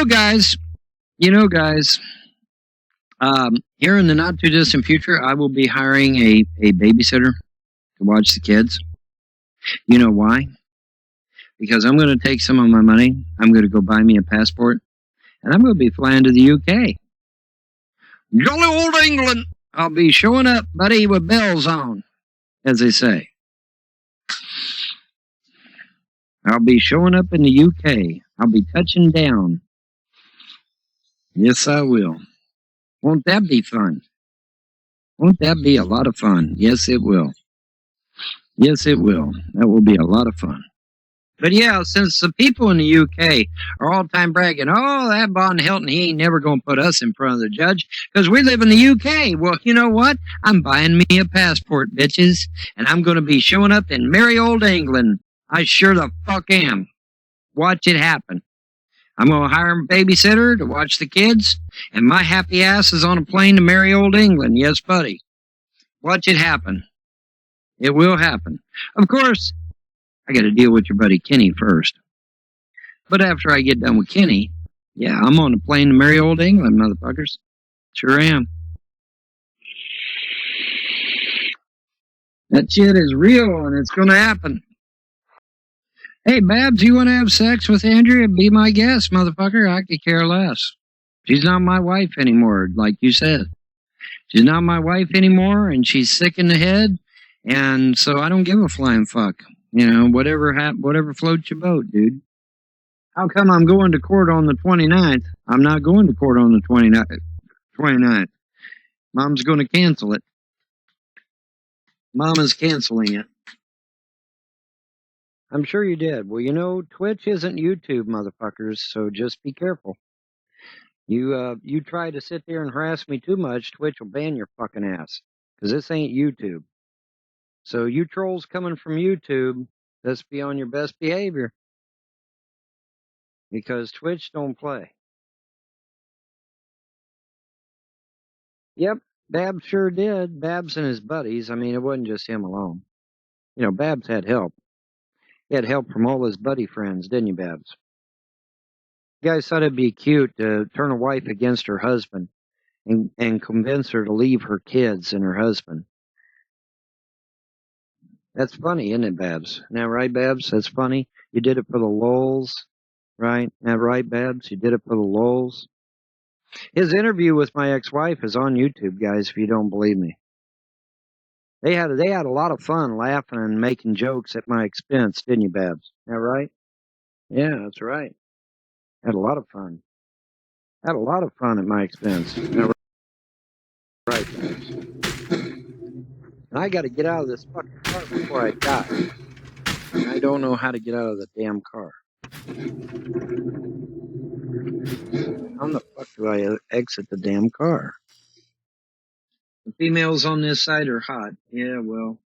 Guys, here in the not too distant future, I will be hiring a babysitter to watch the kids. You know why? Because I'm going to take some of my money. I'm going to go buy me a passport, and I'm going to be flying to the UK. Jolly old England! I'll be showing up, buddy, with bells on, as they say. I'll be showing up in the UK. I'll be touching down. Yes, I will. Won't that be fun? Won't that be a lot of fun? Yes, it will. Yes, it will. That will be a lot of fun. But yeah, since the people in the UK are all time bragging, oh, that VonHelton, he ain't never going to put us in front of the judge because we live in the UK. Well, you know what? I'm buying me a passport, bitches, and I'm going to be showing up in merry old England. I sure the fuck am. Watch it happen. I'm going to hire a babysitter to watch the kids, and my happy ass is on a plane to merry old England. Yes, buddy. Watch it happen. It will happen. Of course, I got to deal with your buddy Kenny first. But after I get done with Kenny, yeah, I'm on the plane to merry old England, motherfuckers. Sure am. That shit is real, and it's going to happen. Hey, Babs, you want to have sex with Andrea? Be my guest, motherfucker. I could care less. She's not my wife anymore, like you said. She's not my wife anymore, and she's sick in the head, and so I don't give a flying fuck. Whatever floats your boat, dude. How come I'm going to court on the 29th? I'm not going to court on the 29th. Mom's going to cancel it. Mama's canceling it. I'm sure you did. Well, Twitch isn't YouTube, motherfuckers, so just be careful. You try to sit there and harass me too much, Twitch will ban your fucking ass. Because this ain't YouTube. So you trolls coming from YouTube, let's be on your best behavior. Because Twitch don't play. Yep, Babs sure did. Babs and his buddies. I mean, it wasn't just him alone. Babs had help. He had help from all his buddy friends, didn't you, Babs? You guys thought it'd be cute to turn a wife against her husband and convince her to leave her kids and her husband. That's funny, isn't it, Babs? Isn't that right, Babs? That's funny. You did it for the lulz, right? Isn't that right, Babs? You did it for the lulz. His interview with my ex-wife is on YouTube, guys, if you don't believe me. They had a lot of fun laughing and making jokes at my expense, didn't you, Babs? Is that right? Yeah, that's right. Had a lot of fun. Had a lot of fun at my expense. Is that right, Babs? And I got to get out of this fucking car before I die. And I don't know how to get out of the damn car. How the fuck do I exit the damn car? The females on this side are hot. Yeah, well.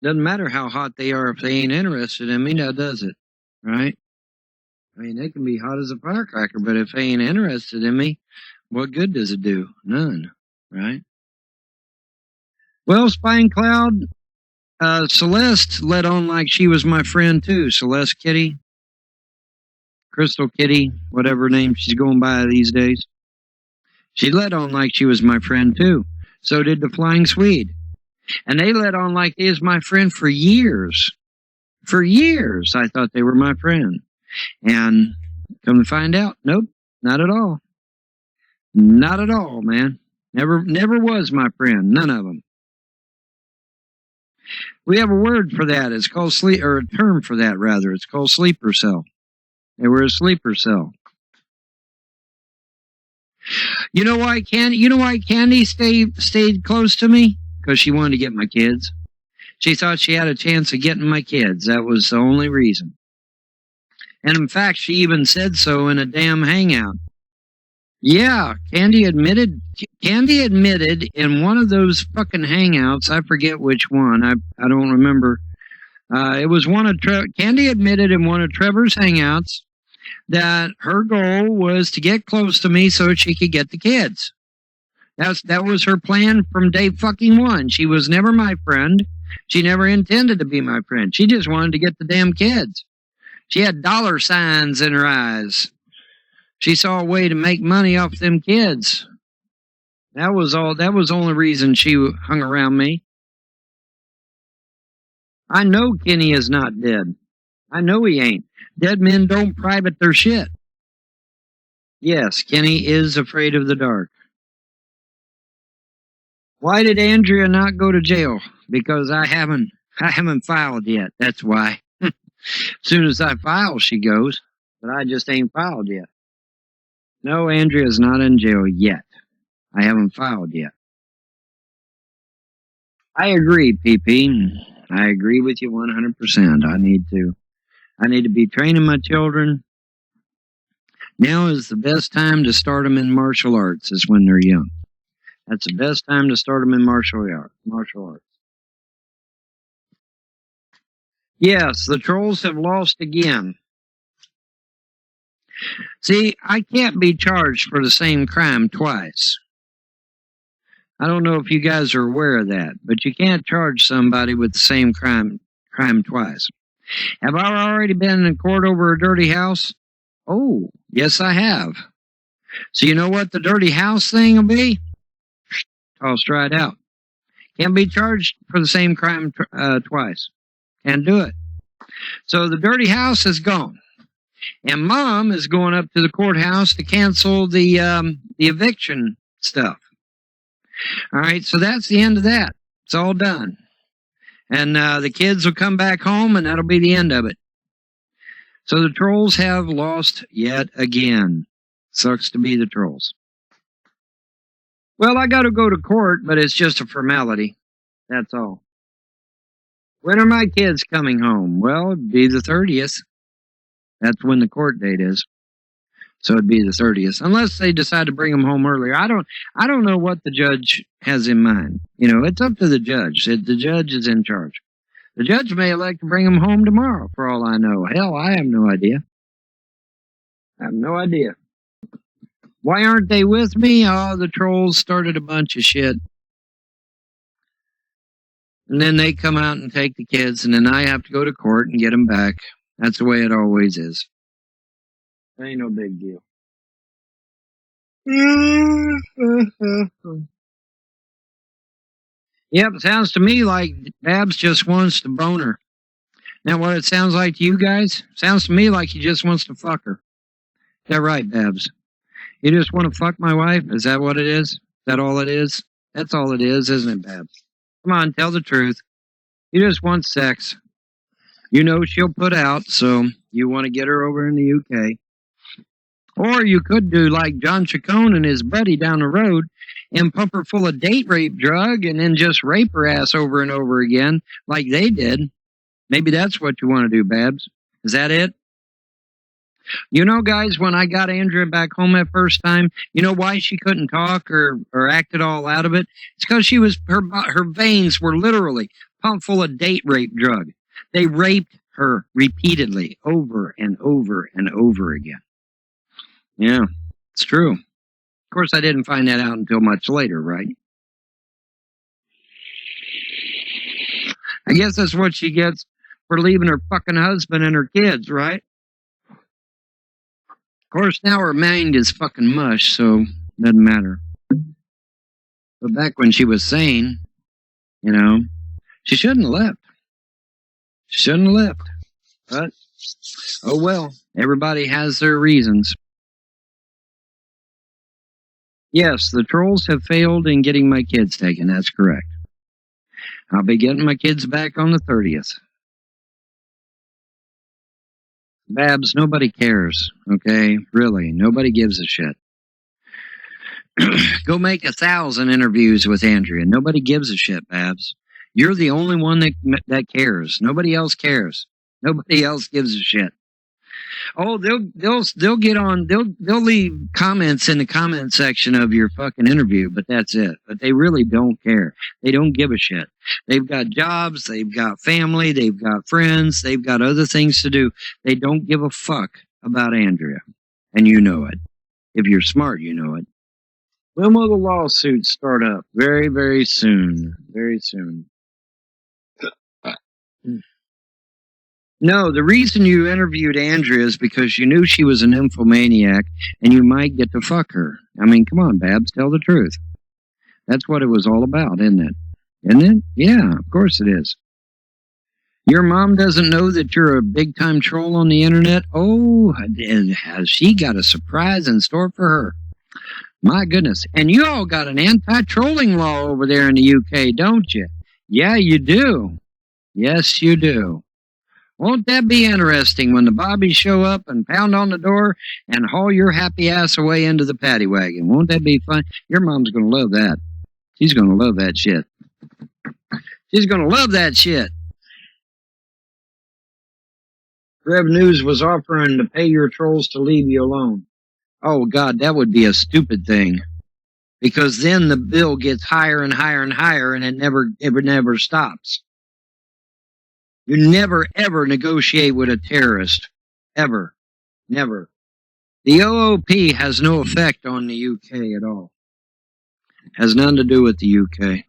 Doesn't matter how hot they are if they ain't interested in me, now does it? Right? I mean, they can be hot as a firecracker, but if they ain't interested in me, what good does it do? None. Right? Well, Spine Cloud, Celeste let on like she was my friend too. Celeste Kitty, Crystal Kitty, whatever name she's going by these days. She let on like she was my friend too. So did the Flying Swede. And they let on like they was my friend for years. For years, I thought they were my friend. And come to find out, nope, not at all. Not at all, man. Never was my friend. None of them. We have a word for that. It's called sleep, or a term for that rather. It's called sleeper cell. They were a sleeper cell. You know why Candy stayed close to me? Because she wanted to get my kids. She thought she had a chance of getting my kids. That was the only reason. And in fact, she even said so in a damn hangout. Yeah, Candy admitted in one of those fucking hangouts, I forget which one, I don't remember. It was one of Candy admitted in one of Trevor's hangouts that her goal was to get close to me so she could get the kids. That was her plan from day fucking one. She was never my friend. She never intended to be my friend. She just wanted to get the damn kids. She had dollar signs in her eyes. She saw a way to make money off them kids. That was all. That was the only reason she hung around me. I know Kenny is not dead. I know he ain't. Dead men don't private their shit. Yes, Kenny is afraid of the dark. Why did Andrea not go to jail? Because I haven't filed yet. That's why. As soon as I file, she goes. But I just ain't filed yet. No, Andrea's not in jail yet. I haven't filed yet. I agree, PP. I agree with you 100%. I need to be training my children. Now is the best time to start them in martial arts, is when they're young. That's the best time to start them in martial arts. Yes, the trolls have lost again. See, I can't be charged for the same crime twice. I don't know if you guys are aware of that, but you can't charge somebody with the same crime twice. Have I already been in court over a dirty house? Oh, yes, I have. So you know what the dirty house thing will be? Tossed right out. Can't be charged for the same crime twice. Can't do it. So the dirty house is gone. And Mom is going up to the courthouse to cancel the eviction stuff. All right, so that's the end of that. It's all done. And the kids will come back home, and that'll be the end of it. So the trolls have lost yet again. Sucks to be the trolls. Well, I got to go to court, but it's just a formality. That's all. When are my kids coming home? Well, it'd be the 30th. That's when the court date is. So it'd be the 30th, unless they decide to bring them home earlier. I don't know what the judge has in mind. You know, it's up to the judge. The judge is in charge. The judge may elect to bring them home tomorrow, for all I know. Hell, I have no idea. I have no idea. Why aren't they with me? Oh, the trolls started a bunch of shit. And then they come out and take the kids, and then I have to go to court and get them back. That's the way it always is. It ain't no big deal. Yep, sounds to me like Babs just wants to bone her. Now, what it sounds like to you guys? Sounds to me like he just wants to fuck her. Is that right, Babs? You just want to fuck my wife? Is that what it is? Is that all it is? That's all it is, isn't it, Babs? Come on, tell the truth. You just want sex. You know she'll put out, so you want to get her over in the UK. Or you could do like John Chacon and his buddy down the road and pump her full of date rape drug and then just rape her ass over and over again like they did. Maybe that's what you want to do, Babs. Is that it? You know, guys, when I got Andrea back home that first time, you know why she couldn't talk or acted all out of it? It's because her veins were literally pumped full of date rape drug. They raped her repeatedly over and over and over again. Yeah, it's true. Of course, I didn't find that out until much later, right? I guess that's what she gets for leaving her fucking husband and her kids, right? Of course, now her mind is fucking mush, so it doesn't matter. But back when she was sane, you know, she shouldn't have left. She shouldn't have left. But, oh well, everybody has their reasons. Yes, the trolls have failed in getting my kids taken. That's correct. I'll be getting my kids back on the 30th. Babs, nobody cares, okay? Really, nobody gives a shit. Go make 1,000 interviews with Andrea. Nobody gives a shit, Babs. You're the only one that cares. Nobody else cares. Nobody else gives a shit. Oh, they'll get on. They'll leave comments in the comment section of your fucking interview, but that's it. But they really don't care. They don't give a shit. They've got jobs. They've got family. They've got friends. They've got other things to do. They don't give a fuck about Andrea, and you know it. If you're smart, you know it. When will the lawsuits start up? Very, very soon. Very soon. No, the reason you interviewed Andrea is because you knew she was an nymphomaniac and you might get to fuck her. I mean, come on, Babs, tell the truth. That's what it was all about, isn't it? Isn't it? Yeah, of course it is. Your mom doesn't know that you're a big-time troll on the internet? Oh, has she got a surprise in store for her? My goodness. And you all got an anti-trolling law over there in the UK, don't you? Yeah, you do. Yes, you do. Won't that be interesting when the Bobbies show up and pound on the door and haul your happy ass away into the paddy wagon? Won't that be fun? Your mom's going to love that. She's going to love that shit. She's going to love that shit. Rev News was offering to pay your trolls to leave you alone. Oh, God, that would be a stupid thing. Because then the bill gets higher and higher and higher, and it never stops. You never, ever negotiate with a terrorist. Ever. Never. The OOP has no effect on the UK at all. Has nothing to do with the UK.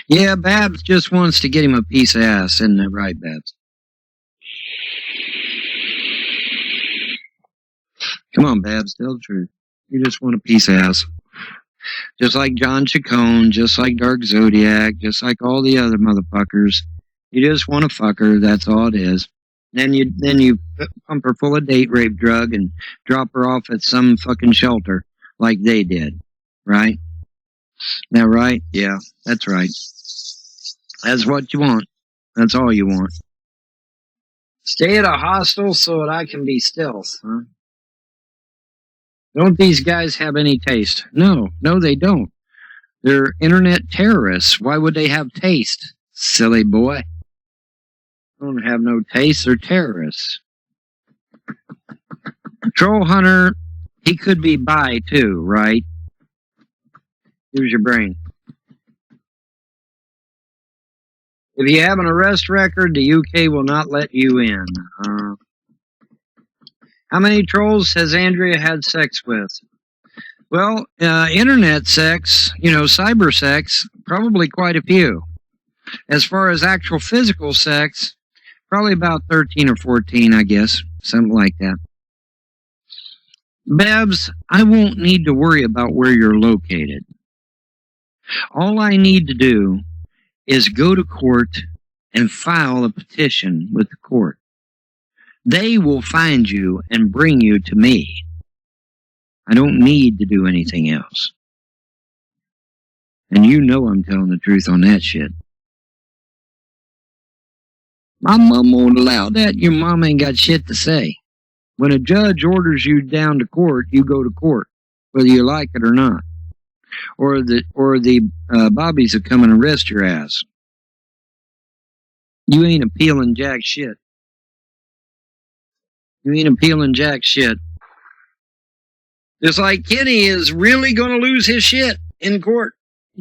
Yeah, Babs just wants to get him a piece of ass, isn't that right, Babs? Come on, Babs, tell the truth. You just want a piece of ass. Just like John Chacon, just like Dark Zodiac, just like all the other motherfuckers. You just want to fuck her, that's all it is. Then you pump her full of date rape drug and drop her off at some fucking shelter like they did. Right? That right? Yeah, that's right. That's what you want. That's all you want. Stay at a hostel so that I can be stealth, huh? Don't these guys have any taste? No, they don't. They're internet terrorists. Why would they have taste? Silly boy. They don't have no taste. They're terrorists. Troll hunter, he could be bi too, right? Use your brain. If you have an arrest record, the UK will not let you in. How many trolls has Andrea had sex with? Well, internet sex, cyber sex, probably quite a few. As far as actual physical sex, probably about 13 or 14, I guess. Something like that. Babs, I won't need to worry about where you're located. All I need to do is go to court and file a petition with the court. They will find you and bring you to me. I don't need to do anything else. And you know I'm telling the truth on that shit. My mom won't allow that. Your mom ain't got shit to say. When a judge orders you down to court, you go to court, whether you like it or not. Or the bobbies will come and arrest your ass. You ain't appealing jack shit. You ain't appealing jack shit. Just like Kenny is really going to lose his shit in court.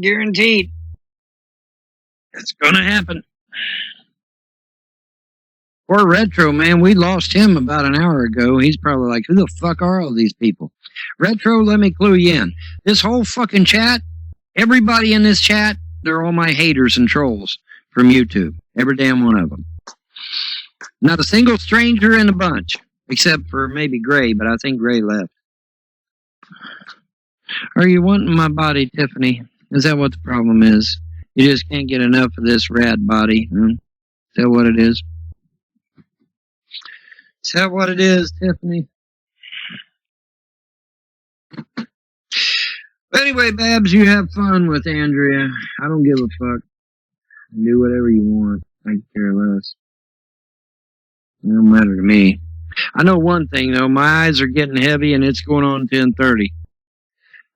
Guaranteed. It's going to happen. Poor Retro, man, we lost him about an hour ago. He's probably like, who the fuck are all these people? Retro, let me clue you in. This whole fucking chat, everybody in this chat, they're all my haters and trolls from YouTube. Every damn one of them. Not a single stranger in the bunch, except for maybe Gray, but I think Gray left. Are you wanting my body, Tiffany? Is that what the problem is? You just can't get enough of this rad body. Huh? Is that what it is? Is that what it is, Tiffany? But anyway, Babs, you have fun with Andrea. I don't give a fuck. Do whatever you want. I care less. It don't matter to me. I know one thing though. My eyes are getting heavy, and it's going on 10:30.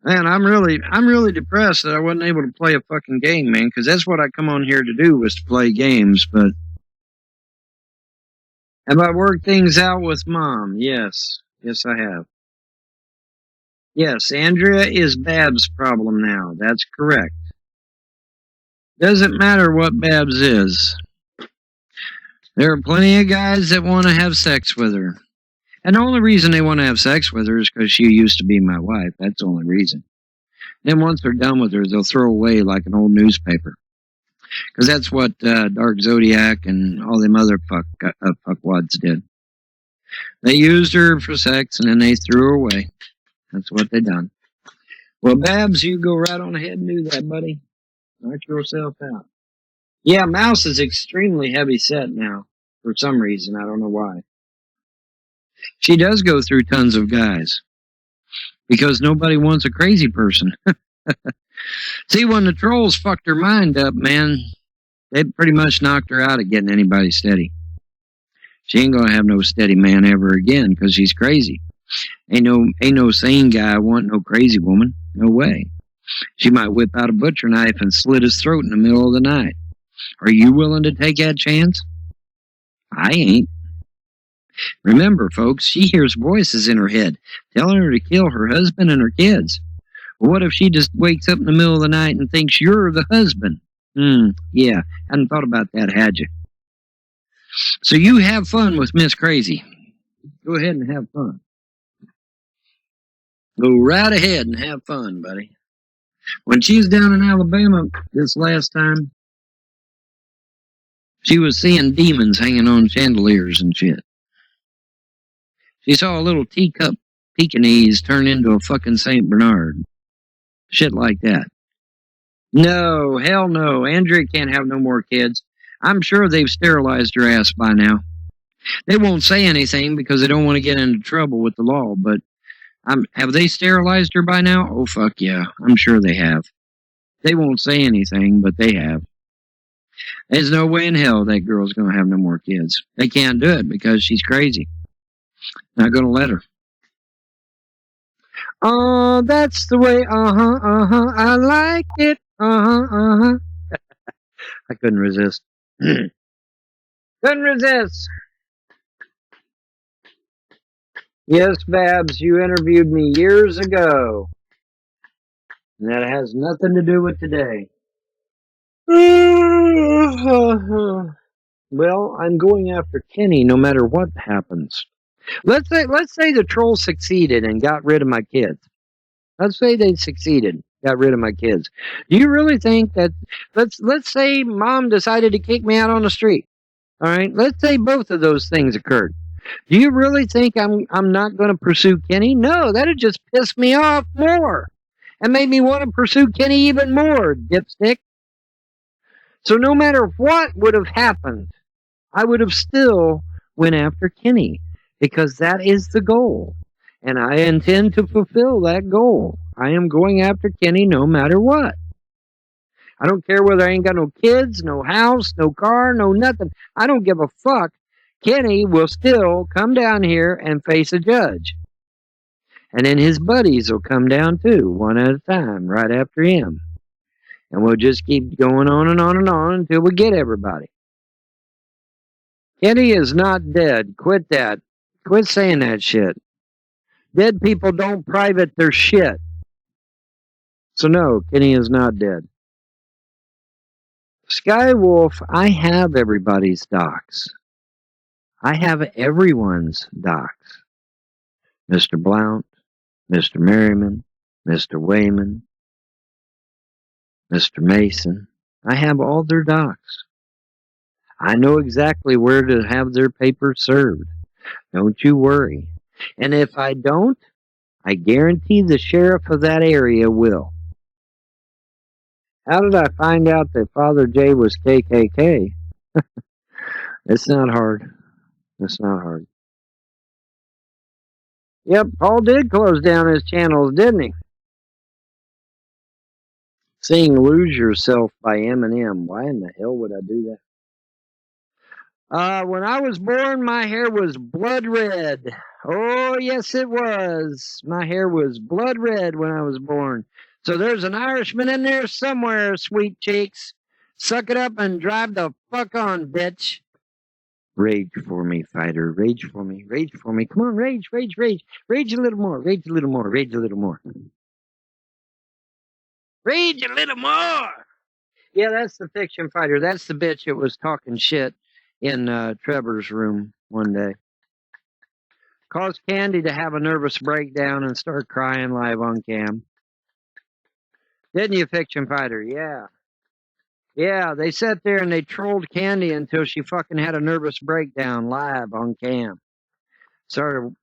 Man, I'm really depressed that I wasn't able to play a fucking game, man. Because that's what I come on here to do, was to play games. But have I worked things out with Mom? Yes, I have. Yes, Andrea is Babs' problem now. That's correct. Doesn't matter what Babs is. There are plenty of guys that want to have sex with her. And the only reason they want to have sex with her is because she used to be my wife. That's the only reason. Then once they're done with her, they'll throw away like an old newspaper. Because that's what Dark Zodiac and all them other fuckwads did. They used her for sex and then they threw her away. That's what they done. Well, Babs, you go right on ahead and do that, buddy. Knock yourself out. Yeah, Mouse is extremely heavy set now. For some reason. I don't know why. She does go through tons of guys. Because nobody wants a crazy person. See, when the trolls fucked her mind up, man, they pretty much knocked her out of getting anybody steady. She ain't gonna have no steady man ever again because she's crazy. Ain't no sane guy want no crazy woman. No way. She might whip out a butcher knife and slit his throat in the middle of the night. Are you willing to take that chance? I ain't. Remember, folks, she hears voices in her head telling her to kill her husband and her kids. Well, what if she just wakes up in the middle of the night and thinks you're the husband? Yeah, hadn't thought about that, had you? So you have fun with Miss Crazy. Go ahead and have fun. Go right ahead and have fun, buddy. When she was down in Alabama this last time, she was seeing demons hanging on chandeliers and shit. She saw a little teacup Pekingese turn into a fucking St. Bernard. Shit like that. No, hell no. Andrea can't have no more kids. I'm sure they've sterilized her ass by now. They won't say anything because they don't want to get into trouble with the law, but have they sterilized her by now? Oh, fuck yeah. I'm sure they have. They won't say anything, but they have. There's no way in hell that girl's going to have no more kids. They can't do it because she's crazy. Not going to let her. Oh, that's the way, I like it, I couldn't resist. Couldn't resist. Yes, Babs, you interviewed me years ago. And that has nothing to do with today. Well, I'm going after Kenny no matter what happens. Let's say the troll succeeded and got rid of my kids. Let's say they succeeded, got rid of my kids. Do you really think that let's say mom decided to kick me out on the street? All right, let's say both of those things occurred. Do you really think I'm not going to pursue Kenny? No, that'd just piss me off more and made me want to pursue Kenny even more, dipstick. So no matter what would have happened, I would have still went after Kenny because that is the goal. And I intend to fulfill that goal. I am going after Kenny no matter what. I don't care whether I ain't got no kids, no house, no car, no nothing. I don't give a fuck. Kenny will still come down here and face a judge. And then his buddies will come down too, one at a time, right after him. And we'll just keep going on and on and on until we get everybody. Kenny is not dead. Quit that. Quit saying that shit. Dead people don't private their shit. So no, Kenny is not dead. Skywolf, I have everybody's docs. I have everyone's docs. Mr. Blount, Mr. Merriman, Mr. Wayman, Mr. Mason. I have all their docs. I know exactly where to have their papers served. Don't you worry. And if I don't, I guarantee the sheriff of that area will. How did I find out that Father J was KKK? It's not hard. It's not hard. Yep, Paul did close down his channels, didn't he? Sing Lose Yourself by Eminem. Why in the hell would I do that? When I was born, my hair was blood red. Oh, yes, it was. My hair was blood red when I was born. So there's an Irishman in there somewhere, sweet cheeks. Suck it up and drive the fuck on, bitch. Rage for me, fighter. Rage for me. Rage for me. Come on, rage, rage, rage. Rage a little more. Rage a little more. Rage a little more. Rage a little more. Yeah, that's the fiction fighter. That's the bitch that was talking shit in Trevor's room one day. Caused Candy to have a nervous breakdown and start crying live on cam. Didn't you, fiction fighter? Yeah. Yeah, they sat there and they trolled Candy until she fucking had a nervous breakdown live on cam. Started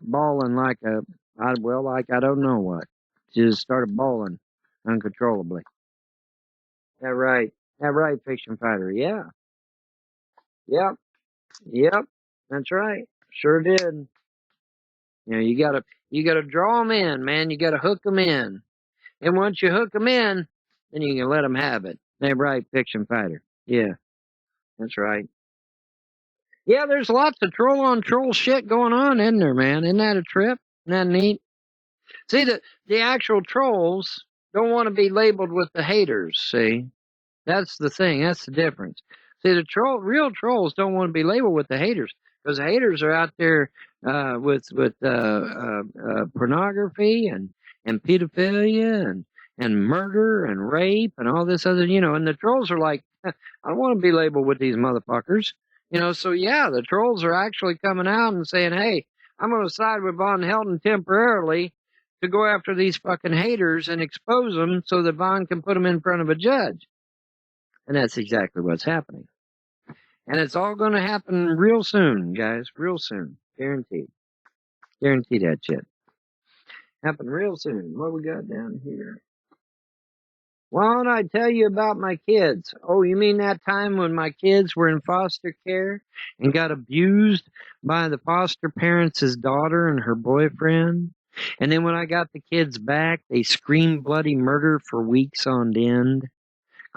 bawling like I don't know what. She just started bawling uncontrollably. That right. That right, Fiction Fighter. Yeah. Yep. Yep. That's right. Sure did. You gotta draw them in, man. You gotta hook them in. And once you hook them in, then you can let them have it. That right, Fiction Fighter. Yeah. That's right. Yeah, there's lots of troll on troll shit going on, isn't there, man? Isn't that a trip? Isn't that neat? See, the actual trolls don't want to be labeled with the haters, see? That's the thing. That's the difference. See, real trolls don't want to be labeled with the haters because haters are out there with pornography and pedophilia and murder and rape and all this other, and the trolls are like, I don't want to be labeled with these motherfuckers. So yeah, the trolls are actually coming out and saying, hey, I'm going to side with VonHelton temporarily to go after these fucking haters and expose them so that Von can put them in front of a judge. And that's exactly what's happening. And it's all going to happen real soon, guys. Real soon. Guaranteed. Guarantee that shit. Happen real soon. What we got down here? Why don't I tell you about my kids? Oh, you mean that time when my kids were in foster care and got abused by the foster parents' daughter and her boyfriend? And then when I got the kids back, they screamed bloody murder for weeks on end,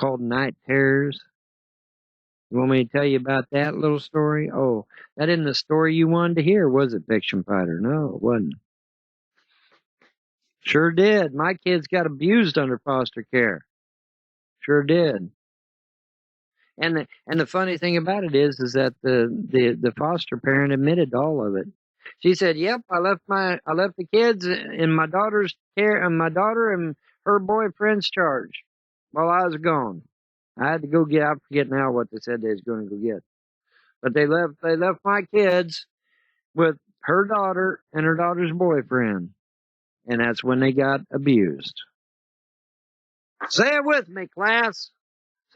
called night terrors. You want me to tell you about that little story? Oh, that isn't the story you wanted to hear, was it, Fiction Fighter? No, it wasn't. Sure did. My kids got abused under foster care. Sure did. And the funny thing about it is that the foster parent admitted to all of it. She said, "Yep, I left the kids in my daughter's care, and my daughter and her boyfriend's charge while I was gone. I had to go get. I forget now what they said they was going to go get, but they left my kids with her daughter and her daughter's boyfriend, and that's when they got abused." Say it with me, class.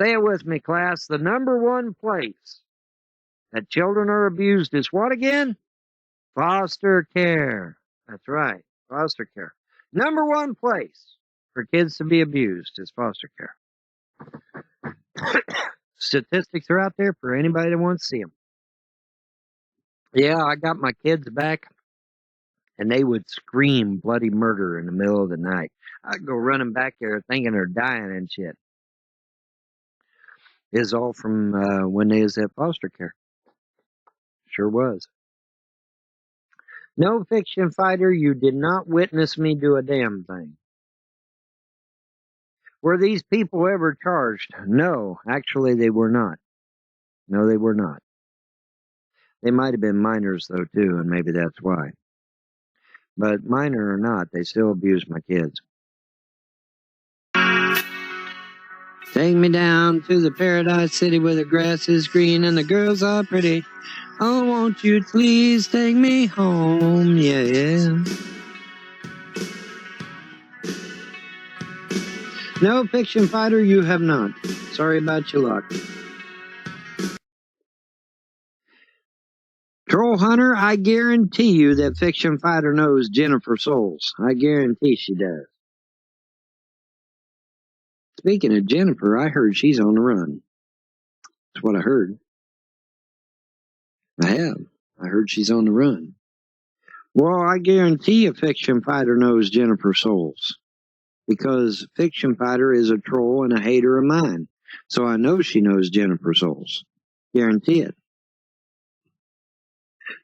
Say it with me, class. The number one place that children are abused is what again? Foster care. That's right. Foster care. Number one place for kids to be abused is foster care. Statistics are out there for anybody that wants to see them. Yeah, I got my kids back, and they would scream bloody murder in the middle of the night. I'd go running back there thinking they're dying and shit. It's all from when they was at foster care. Sure was. No, Fiction Fighter, you did not witness me do a damn thing. Were these people ever charged? No, actually they were not. No, they were not. They might have been minors, though, too, and maybe that's why. But minor or not, they still abused my kids. Take me down to the paradise city where the grass is green and the girls are pretty. Oh, won't you please take me home? Yeah, yeah. No, Fiction Fighter, you have not. Sorry about your luck. Troll Hunter, I guarantee you that Fiction Fighter knows Jennifer Souls. I guarantee she does. Speaking of Jennifer, I heard she's on the run. That's what I heard. I have. I heard she's on the run. Well, I guarantee you Fiction Fighter knows Jennifer Souls. Because Fiction Fighter is a troll and a hater of mine. So I know she knows Jennifer Souls. Guarantee it.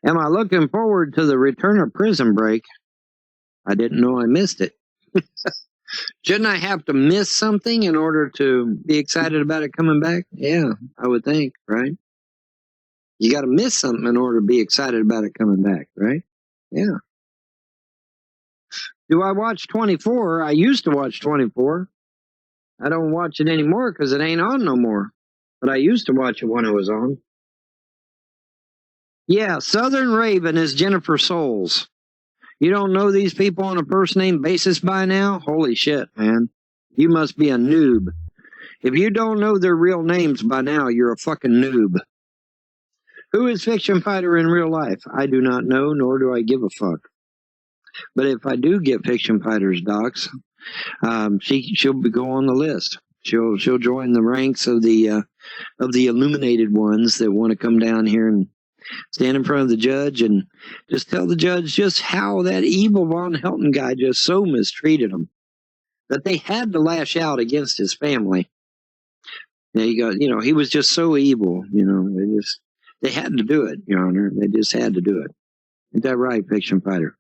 Am I looking forward to the return of Prison Break? I didn't know I missed it. Shouldn't I have to miss something in order to be excited about it coming back? Yeah, I would think, right? You got to miss something in order to be excited about it coming back, right? Yeah. Do I watch 24? I used to watch 24. I don't watch it anymore because it ain't on no more. But I used to watch it when it was on. Yeah, Southern Raven is Jennifer Souls. You don't know these people on a first name basis by now? Holy shit, man. You must be a noob. If you don't know their real names by now, you're a fucking noob. Who is Fiction Fighter in real life? I do not know, nor do I give a fuck. But if I do get Fiction Fighter's docs, she'll go on the list. She'll join the ranks of the illuminated ones that want to come down here and stand in front of the judge and just tell the judge just how that evil VonHelton guy just so mistreated them that they had to lash out against his family. There you go. You know, he was just so evil. You know, they had to do it, Your Honor. They just had to do it. Isn't that right, Fiction Fighter?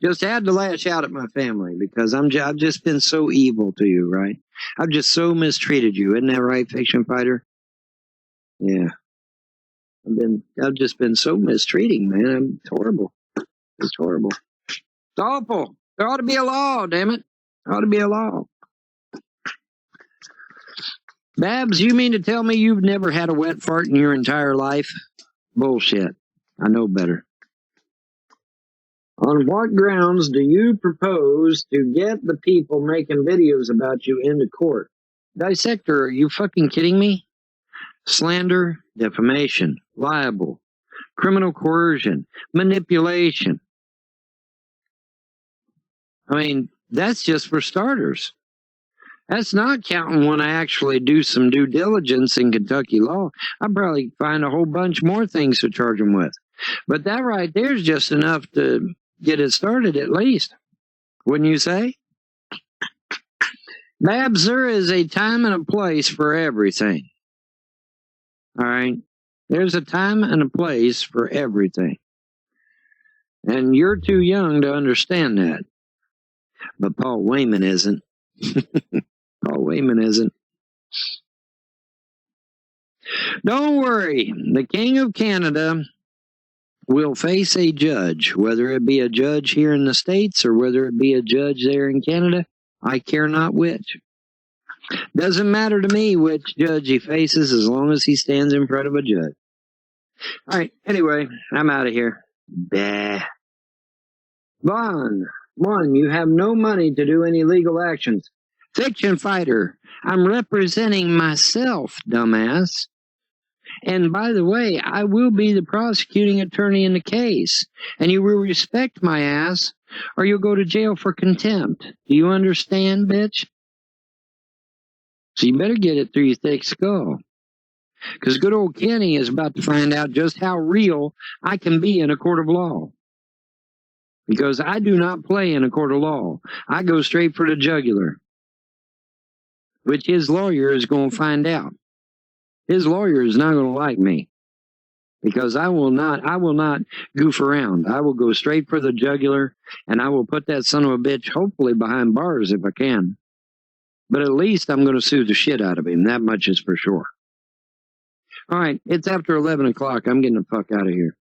Just had to lash out at my family because I've just been so evil to you, right? I've just so mistreated you. Isn't that right, Fiction Fighter? Yeah. I've just been so mistreating, man. It's horrible. It's horrible. It's awful. There ought to be a law, damn it. There ought to be a law. Babs, you mean to tell me you've never had a wet fart in your entire life? Bullshit. I know better. On what grounds do you propose to get the people making videos about you into court? Dissector, are you fucking kidding me? Slander, defamation, libel, criminal coercion, manipulation. I mean, that's just for starters. That's not counting when I actually do some due diligence in Kentucky law. I'll probably find a whole bunch more things to charge them with. But that right there is just enough to get it started at least. Wouldn't you say? Babs, there is a time and a place for everything. All right? There's a time and a place for everything. And you're too young to understand that. But Paul Wayman isn't. Paul Wayman isn't. Don't worry. The King of Canada will face a judge, whether it be a judge here in the States or whether it be a judge there in Canada. I care not which. Doesn't matter to me which judge he faces as long as he stands in front of a judge. All right, anyway, I'm out of here. Bah. Vaughn, one, you have no money to do any legal actions. Fiction Fighter, I'm representing myself, dumbass. And by the way, I will be the prosecuting attorney in the case, and you will respect my ass, or you'll go to jail for contempt. Do you understand, bitch? So you better get it through your thick skull. Because good old Kenny is about to find out just how real I can be in a court of law. Because I do not play in a court of law. I go straight for the jugular. Which his lawyer is going to find out. His lawyer is not going to like me. Because I will not goof around. I will go straight for the jugular, and I will put that son of a bitch hopefully behind bars if I can. But at least I'm going to sue the shit out of him. That much is for sure. All right, it's after 11 o'clock. I'm getting the fuck out of here.